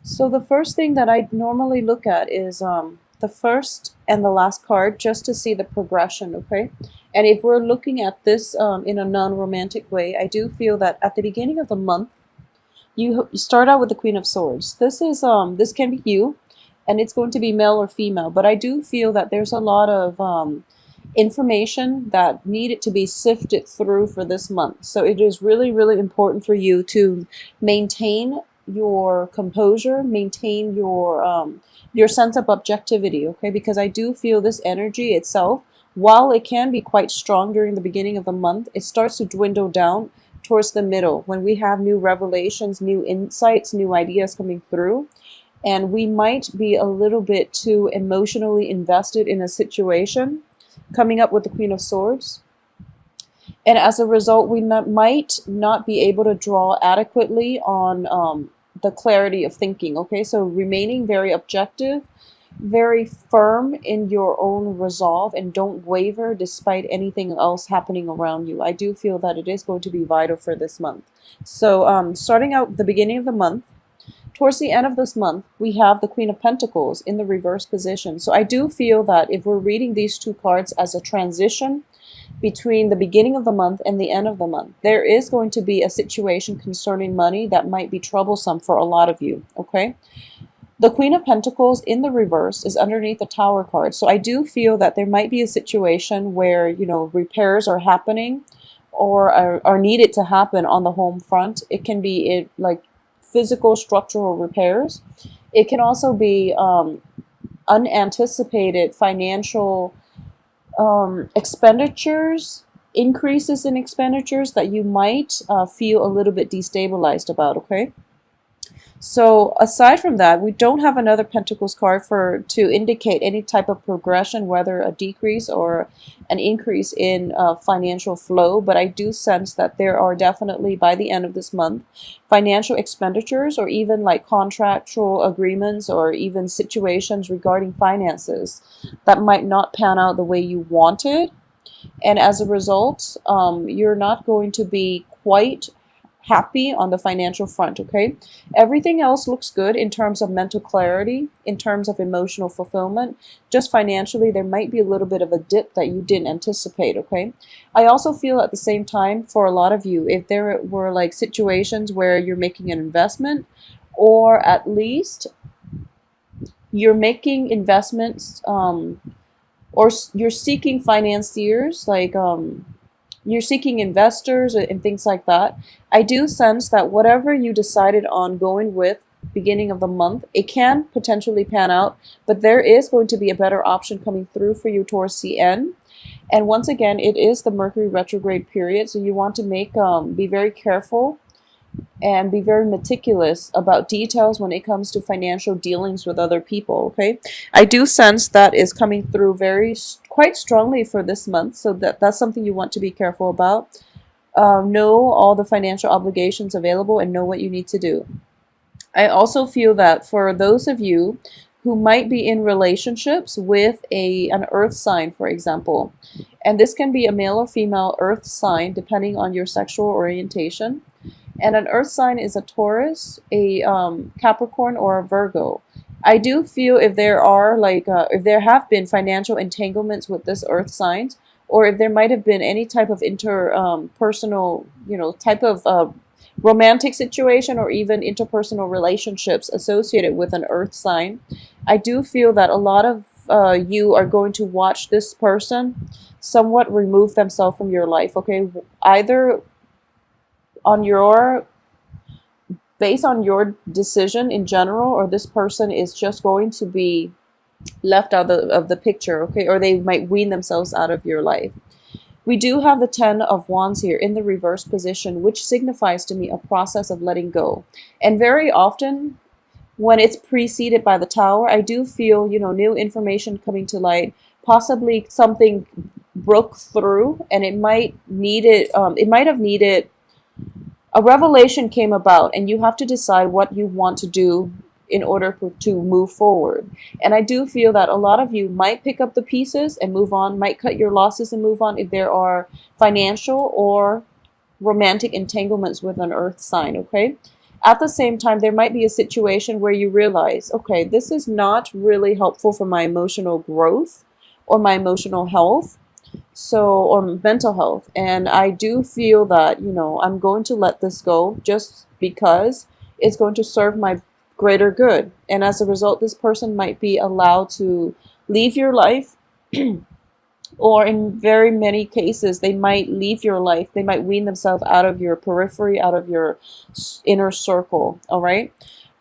So the first thing that I normally look at is the first and the last card just to see the progression, okay? And if we're looking at this in a non-romantic way, I do feel that at the beginning of the month, you start out with the Queen of Swords. This can be you, and it's going to be male or female, but I do feel that there's a lot of information that needed to be sifted through for this month. So it is really, really important for you to maintain your composure, maintain your sense of objectivity, okay? Because I do feel this energy itself, while it can be quite strong during the beginning of the month, it starts to dwindle down towards the middle when we have new revelations, new insights, new ideas coming through. And we might be a little bit too emotionally invested in a situation, coming up with the Queen of Swords. And as a result, we might not be able to draw adequately on the clarity of thinking. Okay, so remaining very objective, very firm in your own resolve, and don't waver despite anything else happening around you. I do feel that it is going to be vital for this month. So, starting out the beginning of the month, towards the end of this month, we have the Queen of Pentacles in the reverse position. So I do feel that if we're reading these two cards as a transition between the beginning of the month and the end of the month, there is going to be a situation concerning money that might be troublesome for a lot of you, okay? The Queen of Pentacles in the reverse is underneath the Tower card. So I do feel that there might be a situation where, repairs are happening or are needed to happen on the home front. It can be like physical structural repairs. It can also be unanticipated financial expenditures, increases in expenditures that you might feel a little bit destabilized about, okay? So aside from that, we don't have another Pentacles card to indicate any type of progression, whether a decrease or an increase in financial flow. But I do sense that there are definitely, by the end of this month, financial expenditures or even like contractual agreements or even situations regarding finances that might not pan out the way you wanted. And as a result, you're not going to be quite happy on the financial front, okay? Everything else looks good in terms of mental clarity, in terms of emotional fulfillment. Just financially, there might be a little bit of a dip that you didn't anticipate, okay? I also feel at the same time, for a lot of you, if there were like situations where you're making an investment, or at least you're making investments, or you're seeking financiers, like you're seeking investors and things like that. I do sense that whatever you decided on going with beginning of the month, it can potentially pan out, but there is going to be a better option coming through for you towards the end. And once again, it is the Mercury retrograde period, so you want to be very careful and be very meticulous about details when it comes to financial dealings with other people, okay? I do sense that is coming through quite strongly for this month, so that's something you want to be careful about. Know all the financial obligations available and know what you need to do. I also feel that for those of you who might be in relationships with an earth sign, for example, and this can be a male or female earth sign depending on your sexual orientation. And an earth sign is a Taurus, a Capricorn, or a Virgo. I do feel if there are if there have been financial entanglements with this earth signs, or if there might have been any type of interpersonal, type of romantic situation or even interpersonal relationships associated with an earth sign, I do feel that a lot of you are going to watch this person somewhat remove themselves from your life, okay? Either on your based on your decision in general, or this person is just going to be left out of the picture, okay? Or they might wean themselves out of your life. We do have the Ten of Wands here in the reverse position, which signifies to me a process of letting go. And very often, when it's preceded by the Tower, I do feel, new information coming to light, possibly something broke through, and it might have needed a revelation came about, and you have to decide what you want to do in order to move forward. And I do feel that a lot of you might pick up the pieces and move on, might cut your losses and move on if there are financial or romantic entanglements with an earth sign, okay? At the same time, there might be a situation where you realize, okay, this is not really helpful for my emotional growth or my emotional health, so, or mental health. And I do feel that, I'm going to let this go just because it's going to serve my greater good. And as a result, this person might be allowed to leave your life, or in very many cases, they might leave your life. They might wean themselves out of your periphery, out of your inner circle. All right.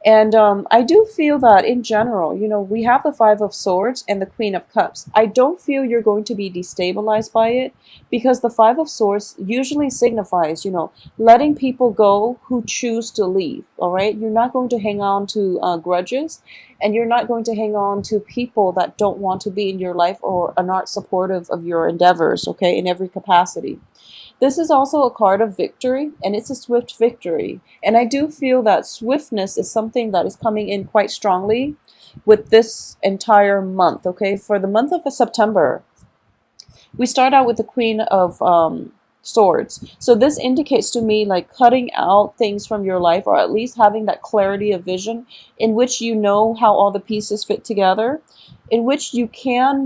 And I do feel that in general, we have the Five of Swords and the Queen of Cups. I don't feel you're going to be destabilized by it, because the Five of Swords usually signifies, letting people go who choose to leave. All right. You're not going to hang on to grudges, and you're not going to hang on to people that don't want to be in your life or are not supportive of your endeavors. Okay. In every capacity. This is also a card of victory, and it's a swift victory. And I do feel that swiftness is something that is coming in quite strongly with this entire month, okay? For the month of September, we start out with the Queen of Swords. So this indicates to me like cutting out things from your life, or at least having that clarity of vision in which you know how all the pieces fit together, in which you can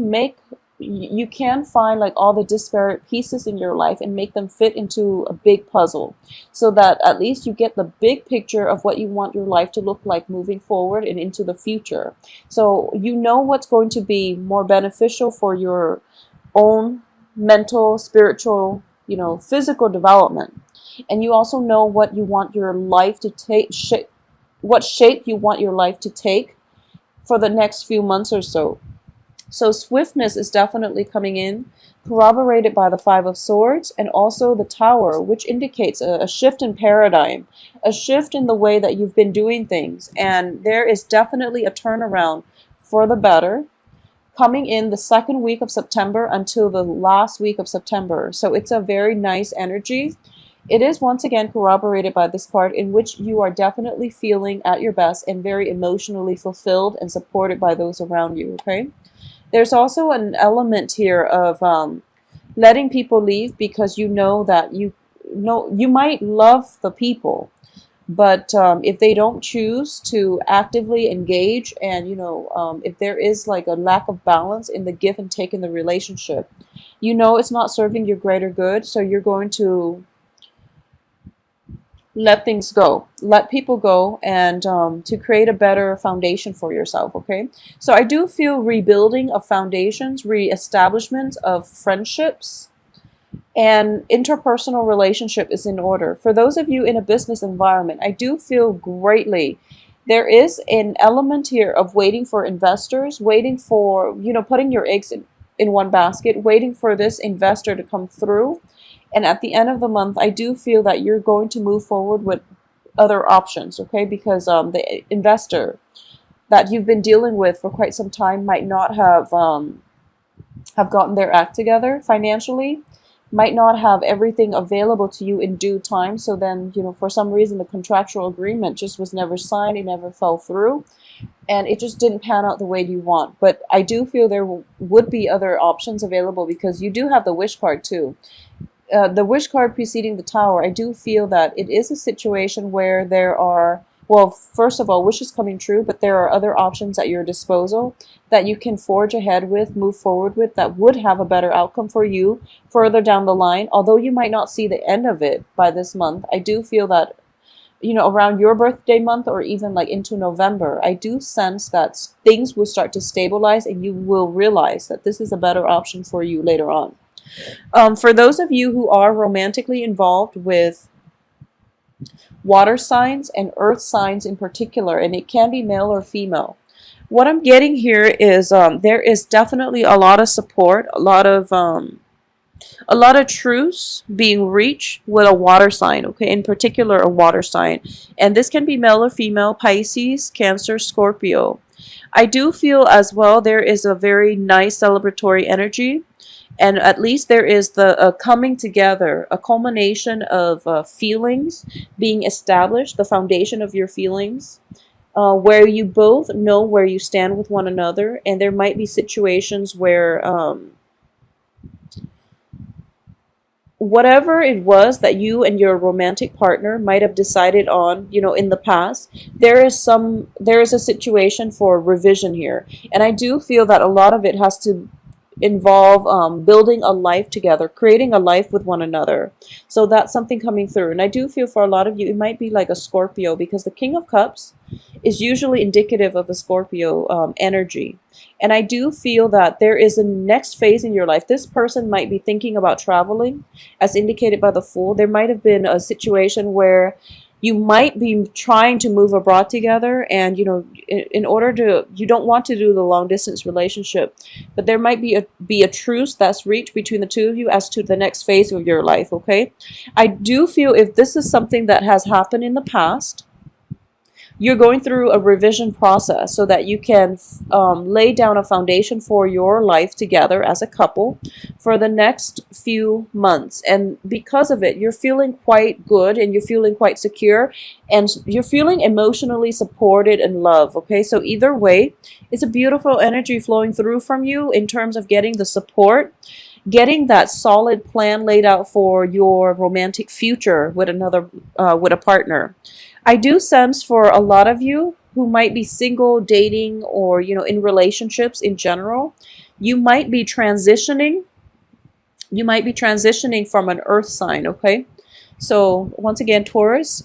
find like all the disparate pieces in your life and make them fit into a big puzzle, so that at least you get the big picture of what you want your life to look like moving forward and into the future. So you know what's going to be more beneficial for your own mental, spiritual, physical development. And you also know what you want your life to take, what shape you want your life to take for the next few months or so. So swiftness is definitely coming in, corroborated by the Five of Swords and also the Tower, which indicates a shift in paradigm, a shift in the way that you've been doing things. And there is definitely a turnaround for the better coming in the second week of September until the last week of September. So it's a very nice energy. It is once again corroborated by this card, in which you are definitely feeling at your best and very emotionally fulfilled and supported by those around you, okay? There's also an element here of letting people leave, because you know that you might love the people, but if they don't choose to actively engage, and if there is like a lack of balance in the give and take in the relationship, it's not serving your greater good. So you're going to let things go, let people go, and to create a better foundation for yourself, okay? So I do feel rebuilding of foundations, reestablishment of friendships, and interpersonal relationship is in order. For those of you in a business environment, I do feel greatly there is an element here of waiting for investors, waiting for, putting your eggs in one basket, waiting for this investor to come through. And at the end of the month, I do feel that you're going to move forward with other options, okay? Because the investor that you've been dealing with for quite some time might not have gotten their act together financially, might not have everything available to you in due time. So then, for some reason, the contractual agreement just was never signed, it never fell through, and it just didn't pan out the way you want. But I do feel there would be other options available, because you do have the Wish card too. The Wish card preceding the Tower, I do feel that it is a situation where there are, well, first of all, wishes coming true, but there are other options at your disposal that you can forge ahead with, move forward with, that would have a better outcome for you further down the line. Although you might not see the end of it by this month, I do feel that, around your birthday month, or even like into November, I do sense that things will start to stabilize, and you will realize that this is a better option for you later on. For those of you who are romantically involved with water signs and earth signs in particular, and it can be male or female, what I'm getting here is there is definitely a lot of support, a lot of truths being reached with a water sign, okay? In particular, a water sign. And this can be male or female, Pisces, Cancer, Scorpio. I do feel as well there is a very nice celebratory energy. And at least there is the coming together, a culmination of feelings being established, the foundation of your feelings, where you both know where you stand with one another. And there might be situations where whatever it was that you and your romantic partner might have decided on, in the past, there is a situation for revision here. And I do feel that a lot of it has to involve building a life together, creating a life with one another. So that's something coming through. And I do feel for a lot of you, it might be like a Scorpio, because the King of Cups is usually indicative of a Scorpio energy. And I do feel that there is a next phase in your life. This person might be thinking about traveling, as indicated by the Fool. There might have been a situation where you might be trying to move abroad together, and in order to, you don't want to do the long distance relationship, but there might be a truce that's reached between the two of you as to the next phase of your life. Okay, I do feel if this is something that has happened in the past, you're going through a revision process so that you can lay down a foundation for your life together as a couple for the next few months. And because of it, you're feeling quite good, and you're feeling quite secure, and you're feeling emotionally supported and loved. Okay, so either way, it's a beautiful energy flowing through from you in terms of getting the support, getting that solid plan laid out for your romantic future with with a partner. I do sense for a lot of you who might be single, dating, or in relationships in general, you might be transitioning. You might be transitioning from an earth sign. Okay, so once again, Taurus,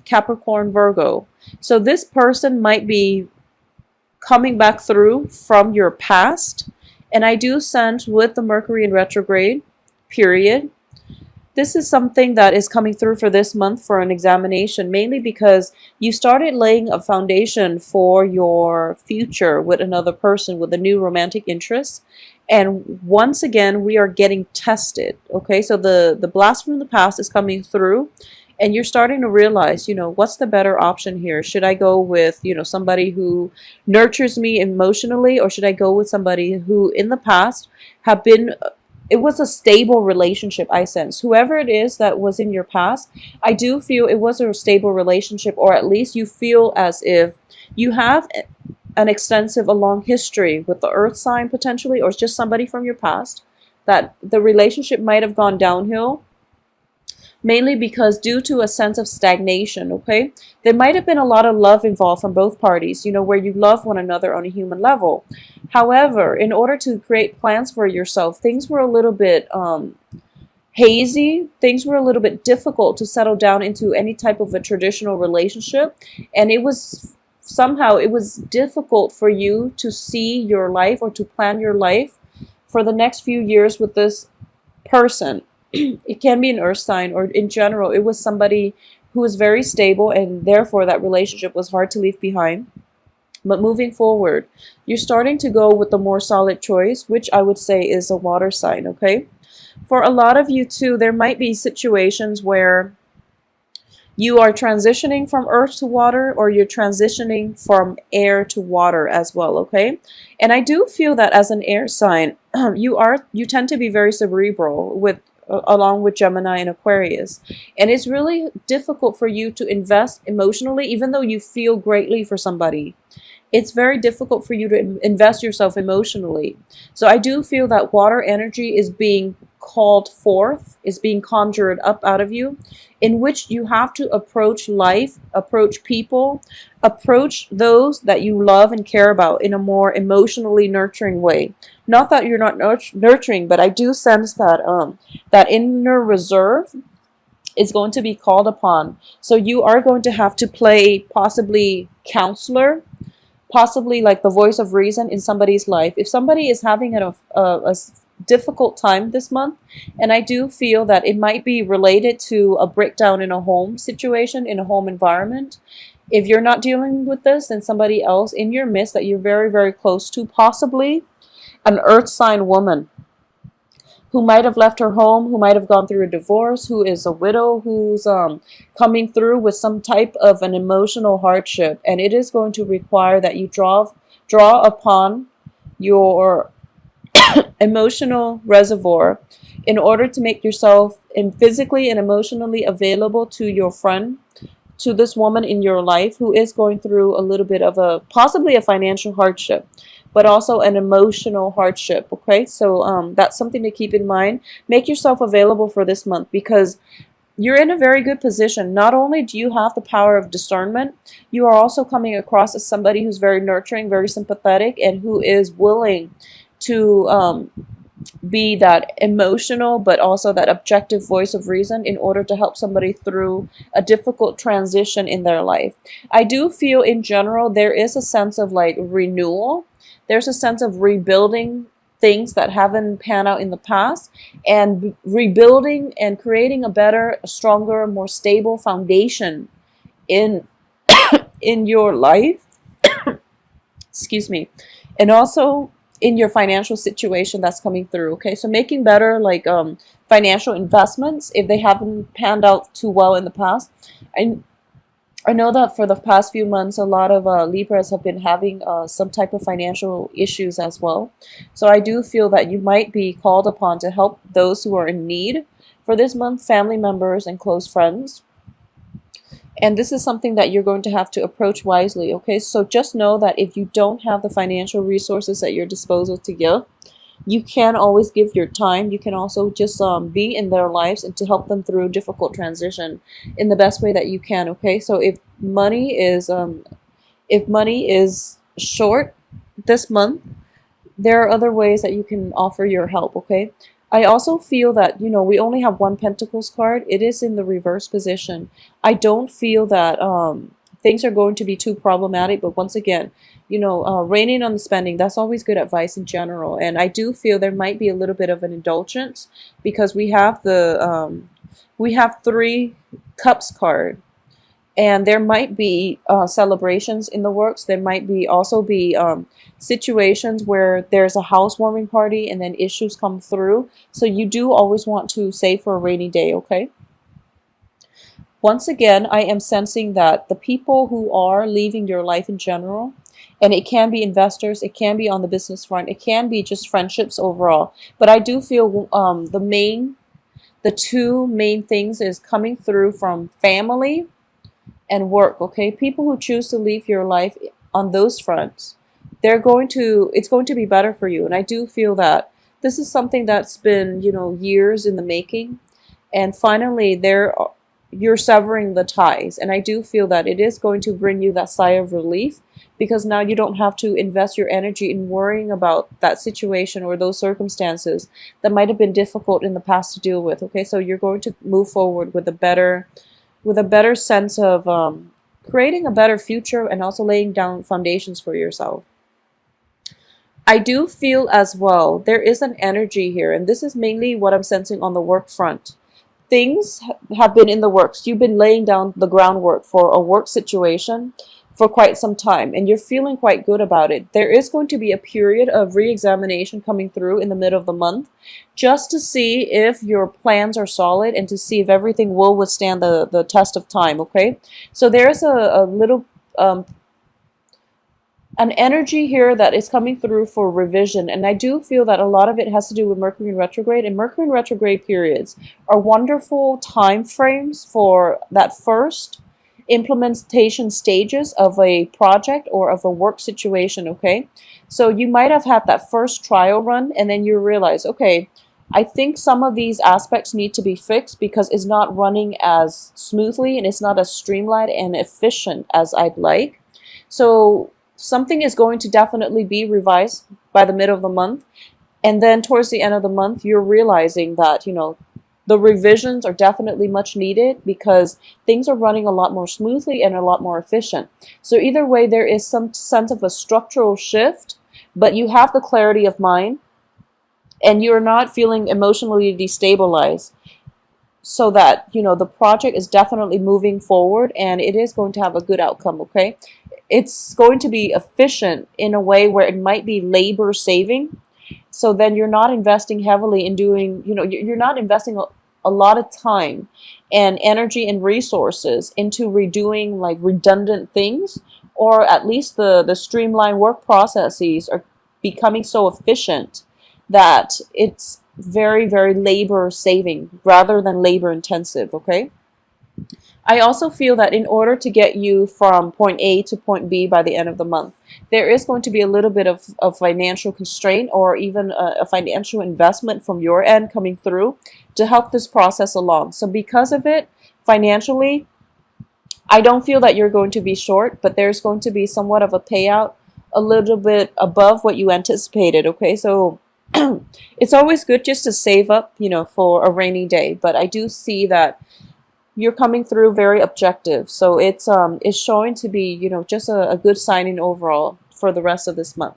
Capricorn, Virgo. So this person might be coming back through from your past. And I do sense with the Mercury in retrograde period, this is something that is coming through for this month for an examination, mainly because you started laying a foundation for your future with another person, with a new romantic interest. And once again, we are getting tested. Okay, so the blast from the past is coming through, and you're starting to realize, what's the better option here? Should I go with, somebody who nurtures me emotionally, or should I go with somebody who in the past have been, it was a stable relationship, I sense. Whoever it is that was in your past, I do feel it was a stable relationship, or at least you feel as if you have an extensive, a long history with the earth sign potentially, or just somebody from your past, that the relationship might have gone downhill, mainly because due to a sense of stagnation. Okay, there might have been a lot of love involved from both parties, where you love one another on a human level. However, in order to create plans for yourself, things were a little bit hazy. Things were a little bit difficult to settle down into any type of a traditional relationship, and it was difficult for you to see your life or to plan your life for the next few years with this person. It can be an earth sign, or in general, it was somebody who was very stable, and therefore that relationship was hard to leave behind. But moving forward, you're starting to go with the more solid choice, which I would say is a water sign. Okay, for a lot of you too, there might be situations where you are transitioning from earth to water, or you're transitioning from air to water as well. Okay, and I do feel that as an air sign, you tend to be very cerebral with along with Gemini and Aquarius. And it's really difficult for you to invest emotionally, even though you feel greatly for somebody. It's very difficult for you to invest yourself emotionally. So I do feel that water energy is being called forth, is being conjured up out of you, in which you have to approach life, approach people, approach those that you love and care about in a more emotionally nurturing way. Not that you're not nurturing, but I do sense that that inner reserve is going to be called upon. So you are going to have to play possibly counselor, possibly like the voice of reason in somebody's life. If somebody is having a difficult time this month, and I do feel that it might be related to a breakdown in a home situation, in a home environment. If you're not dealing with this, then somebody else in your midst that you're very, very close to, possibly an earth sign woman who might have left her home, who might have gone through a divorce, who is a widow, who's coming through with some type of an emotional hardship. And it is going to require that you draw upon your emotional reservoir in order to make yourself physically and emotionally available to your friend, to this woman in your life who is going through a little bit of a possibly a financial hardship, but also an emotional hardship. Okay, so that's something to keep in mind. Make yourself available for this month because you're in a very good position. Not only do you have the power of discernment, you are also coming across as somebody who's very nurturing, very sympathetic, and who is willing to be that emotional but also that objective voice of reason in order to help somebody through a difficult transition in their life. I do feel in general there is a sense of like renewal. There's a sense of rebuilding things that haven't panned out in the past and rebuilding and creating a better, a stronger, more stable foundation in your life. Excuse me. And also in your financial situation that's coming through. Okay, so making better like financial investments if they haven't panned out too well in the past. I know that for the past few months, a lot of Libras have been having some type of financial issues as well. So I do feel that you might be called upon to help those who are in need for this month, family members and close friends. And this is something that you're going to have to approach wisely, okay? So just know that if you don't have the financial resources at your disposal to give, you can always give your time. You can also just be in their lives and to help them through difficult transition in the best way that you can, okay? So if money is short this month, there are other ways that you can offer your help, okay? I also feel that, we only have one Pentacles card. It is in the reverse position. I don't feel that things are going to be too problematic, but once again, reining on the spending, that's always good advice in general. And I do feel there might be a little bit of an indulgence because we have we have 3 Cups card. And there might be celebrations in the works. There might be also be situations where there's a housewarming party and then issues come through. So you do always want to save for a rainy day, okay? Once again, I am sensing that the people who are leaving your life in general, and it can be investors, it can be on the business front, it can be just friendships overall. But I do feel the 2 main things is coming through from family and work, okay? People who choose to leave your life on those fronts, it's going to be better for you. And I do feel that this is something that's been, years in the making. And finally, you're severing the ties. And I do feel that it is going to bring you that sigh of relief because now you don't have to invest your energy in worrying about that situation or those circumstances that might have been difficult in the past to deal with, okay? So you're going to move forward with a better sense of creating a better future and also laying down foundations for yourself. I do feel as well there is an energy here, and this is mainly what I'm sensing on the work front. Things have been in the works. You've been laying down the groundwork for a work situation for quite some time, and you're feeling quite good about it. There is going to be a period of re-examination coming through in the middle of the month just to see if your plans are solid and to see if everything will withstand the test of time, okay? So there's a little an energy here that is coming through for revision, and I do feel that a lot of it has to do with Mercury in retrograde, and Mercury in retrograde periods are wonderful time frames for that first implementation stages of a project or of a work situation, okay? So you might have had that first trial run and then you realize, okay, I think some of these aspects need to be fixed because it's not running as smoothly and it's not as streamlined and efficient as I'd like. So something is going to definitely be revised by the middle of the month. And then towards the end of the month, you're realizing that, the revisions are definitely much needed because things are running a lot more smoothly and a lot more efficient. So either way, there is some sense of a structural shift, but you have the clarity of mind and you're not feeling emotionally destabilized so that, the project is definitely moving forward and it is going to have a good outcome, okay? It's going to be efficient in a way where it might be labor saving. So then you're not investing heavily in doing, you're not investing a lot of time and energy and resources into redoing like redundant things, or at least the streamlined work processes are becoming so efficient that it's very, very labor saving rather than labor intensive, okay? I also feel that in order to get you from point A to point B by the end of the month, there is going to be a little bit of financial constraint or even a financial investment from your end coming through to help this process along. So because of it, financially, I don't feel that you're going to be short, but there's going to be somewhat of a payout a little bit above what you anticipated, okay? So it's always good just to save up, for a rainy day, but I do see that you're coming through very objective. So it's showing to be, just a good signing overall for the rest of this month.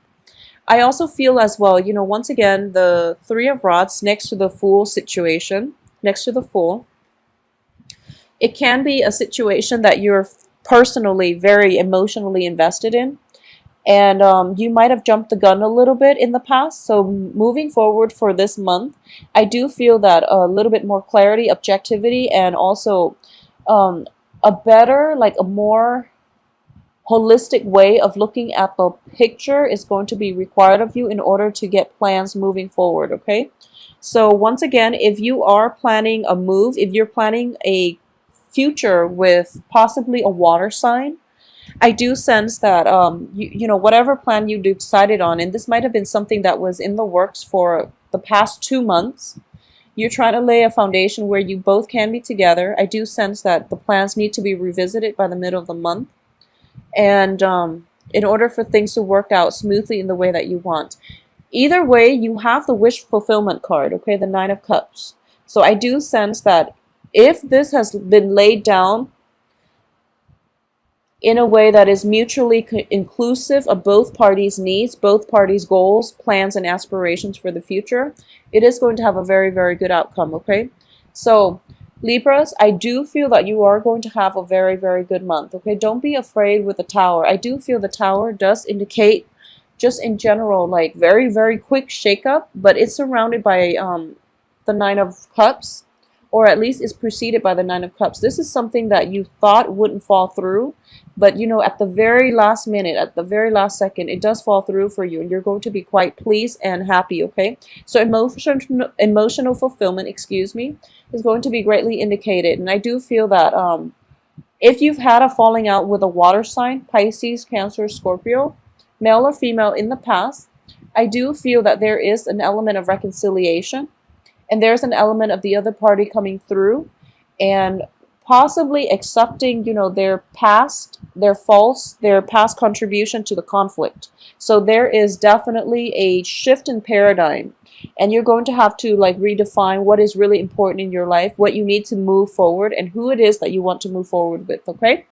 I also feel as well, once again, the Three of Rods next to the Fool situation, next to the Fool, it can be a situation that you're personally very emotionally invested in. And you might have jumped the gun a little bit in the past. So moving forward for this month, I do feel that a little bit more clarity, objectivity, and also um, a better, like a more holistic way of looking at the picture is going to be required of you in order to get plans moving forward, okay? So once again, if you are planning a move, if you're planning a future with possibly a water sign, I do sense that whatever plan you decided on, and this might have been something that was in the works for the past 2 months, you're trying to lay a foundation where you both can be together. I do sense that the plans need to be revisited by the middle of the month, and in order for things to work out smoothly in the way that you want. Either way, you have the wish fulfillment card, okay, the Nine of Cups. So I do sense that if this has been laid down in a way that is mutually inclusive of both parties' needs, both parties' goals, plans, and aspirations for the future, it is going to have a very, very good outcome, okay? So, Libras, I do feel that you are going to have a very, very good month, okay? Don't be afraid with the Tower. I do feel the Tower does indicate, just in general, like very, very quick shakeup, but it's surrounded by the Nine of Cups, or at least is preceded by the Nine of Cups. This is something that you thought wouldn't fall through, but at the very last minute, at the very last second, it does fall through for you, and you're going to be quite pleased and happy, okay? So emotional fulfillment, excuse me, is going to be greatly indicated. And I do feel that if you've had a falling out with a water sign, Pisces, Cancer, Scorpio, male or female in the past, I do feel that there is an element of reconciliation, and there's an element of the other party coming through and possibly accepting, their past, their faults, their past contribution to the conflict. So there is definitely a shift in paradigm, and you're going to have to like redefine what is really important in your life, what you need to move forward, and who it is that you want to move forward with, okay?